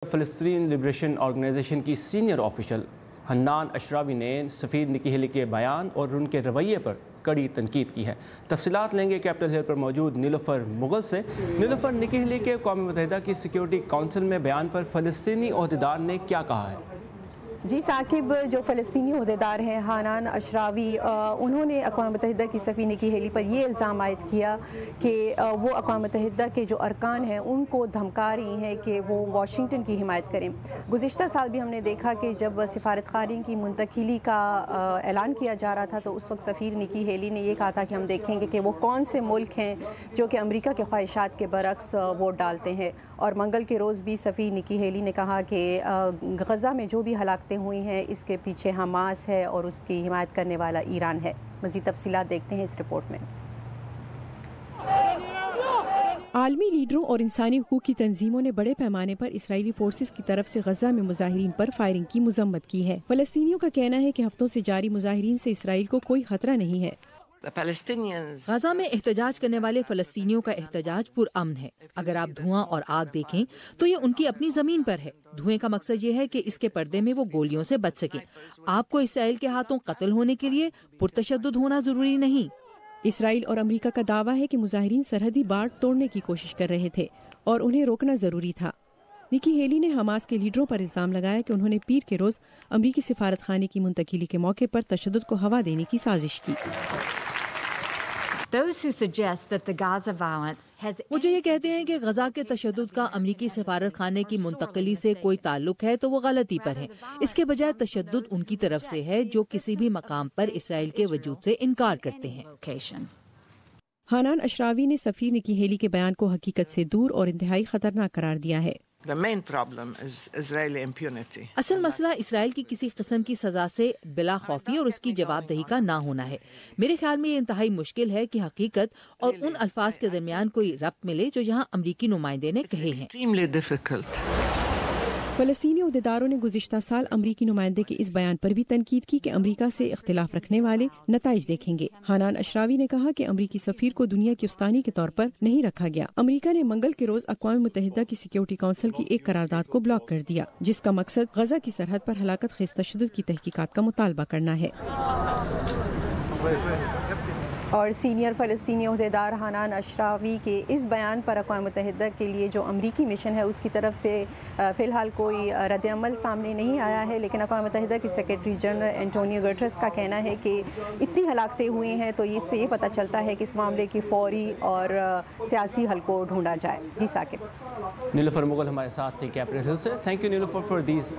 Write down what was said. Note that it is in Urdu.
فلسطین لبریشن آرگنائزیشن کی سینئر آفیشل حنان اشراوی نے سفیر نکی ہیلی کے بیان اور ان کے رویے پر کڑی تنقید کی ہے۔ تفصیلات لیں گے کیپٹل ہل پر موجود نیلوفر مغل سے۔ نیلوفر، نکی ہیلی کے اقوام متحدہ کی سیکیورٹی کونسل میں بیان پر فلسطینی عہدیدار نے کیا کہا ہے؟ جی ثاقب، جو فلسطینی عہدیدار ہیں حنان اشراوی، انہوں نے اقوام متحدہ کی سفیر نکی ہیلی پر یہ الزام عائد کیا کہ وہ اقوام متحدہ کے جو ارکان ہیں ان کو دھمکا رہی ہیں کہ وہ واشنگٹن کی حمایت کریں۔ گزشتہ سال بھی ہم نے دیکھا کہ جب سفارت خانے کی منتقلی کا اعلان کیا جا رہا تھا تو اس وقت سفیر نکی ہیلی نے یہ کہا تھا کہ ہم دیکھیں گے کہ وہ کون سے ملک ہیں جو کہ امریکہ کے خواہشات کے برعکس ووٹ ڈالتے ہیں۔ اور منگل کے روز بھی سفیر نکی ہیلی نے کہا کہ غزہ میں جو بھی ہلاکتیں ہوئی ہیں اس کے پیچھے حماس ہے اور اس کی حمایت کرنے والا ایران ہے۔ مزید تفصیلات دیکھتے ہیں اس رپورٹ میں۔ عالمی لیڈروں اور انسانی حقوق کی تنظیموں نے بڑے پیمانے پر اسرائیلی فورسز کی طرف سے غزہ میں مظاہرین پر فائرنگ کی مذمت کی ہے۔ فلسطینیوں کا کہنا ہے کہ ہفتوں سے جاری مظاہرین سے اسرائیل کو کوئی خطرہ نہیں ہے۔ غزہ میں احتجاج کرنے والے فلسطینیوں کا احتجاج پرامن ہے۔ اگر آپ دھواں اور آگ دیکھیں تو یہ ان کی اپنی زمین پر ہے۔ دھوئیں کا مقصد یہ ہے کہ اس کے پردے میں وہ گولیوں سے بچ سکیں۔ آپ کو اسرائیل کے ہاتھوں قتل ہونے کے لیے پرتشدد ہونا ضروری نہیں۔ اسرائیل اور امریکہ کا دعویٰ ہے کہ مظاہرین سرحدی باڑ توڑنے کی کوشش کر رہے تھے اور انہیں روکنا ضروری تھا۔ نکی ہیلی نے حماس کے لیڈروں پر الزام لگایا کہ انہوں نے پیر کے روز امریکی سفارت خانے کی منتقلی کے موقع پر تشدد کو ہوا دینے کی سازش کی۔ وہ جو یہ کہتے ہیں کہ غزہ کے تشدد کا امریکی سفارت خانے کی منتقلی سے کوئی تعلق ہے تو وہ غلطی پر ہیں۔ اس کے بجائے تشدد ان کی طرف سے ہے جو کسی بھی مقام پر اسرائیل کے وجود سے انکار کرتے ہیں۔ حنان اشراوی نے سفیر نکی ہیلی کے بیان کو حقیقت سے دور اور انتہائی خطرناک قرار دیا ہے۔ اصل مسئلہ اسرائیل کی کسی قسم کی سزا سے بلا خوفی اور اس کی جواب دہی کا نہ ہونا ہے۔ میرے خیال میں یہ انتہائی مشکل ہے کہ حقیقت اور ان الفاظ کے درمیان کوئی ربط ملے جو یہاں امریکی نمائندے نے کہے ہیں۔ فلسطینی عہدیداروں نے گزشتہ سال امریکی نمائندے کے اس بیان پر بھی تنقید کی کہ امریکہ سے اختلاف رکھنے والے نتائج دیکھیں گے۔ حنان اشراوی نے کہا کہ امریکی سفیر کو دنیا کی استانی کے طور پر نہیں رکھا گیا۔ امریکہ نے منگل کے روز اقوام متحدہ کی سیکیورٹی کونسل کی ایک قرارداد کو بلاک کر دیا جس کا مقصد غزہ کی سرحد پر ہلاکت خیز تشدد کی تحقیقات کا مطالبہ کرنا ہے۔ اور سینئر فلسطینی عہدیدار حنان اشراوی کے اس بیان پر اقوام متحدہ کے لیے جو امریکی مشن ہے اس کی طرف سے فی الحال کوئی رد عمل سامنے نہیں آیا ہے، لیکن اقوام متحدہ کے سیکریٹری جنرل اینٹونیو گٹرس کا کہنا ہے کہ اتنی ہلاکتیں ہوئی ہیں تو اس سے یہ پتہ چلتا ہے کہ اس معاملے کی فوری اور سیاسی حل کو ڈھونڈا جائے۔ جی ثاقب۔ نیلوفر مغل ہمارے ساتھ تھے کیپٹل ہل سے۔ Thank you Niloufer for these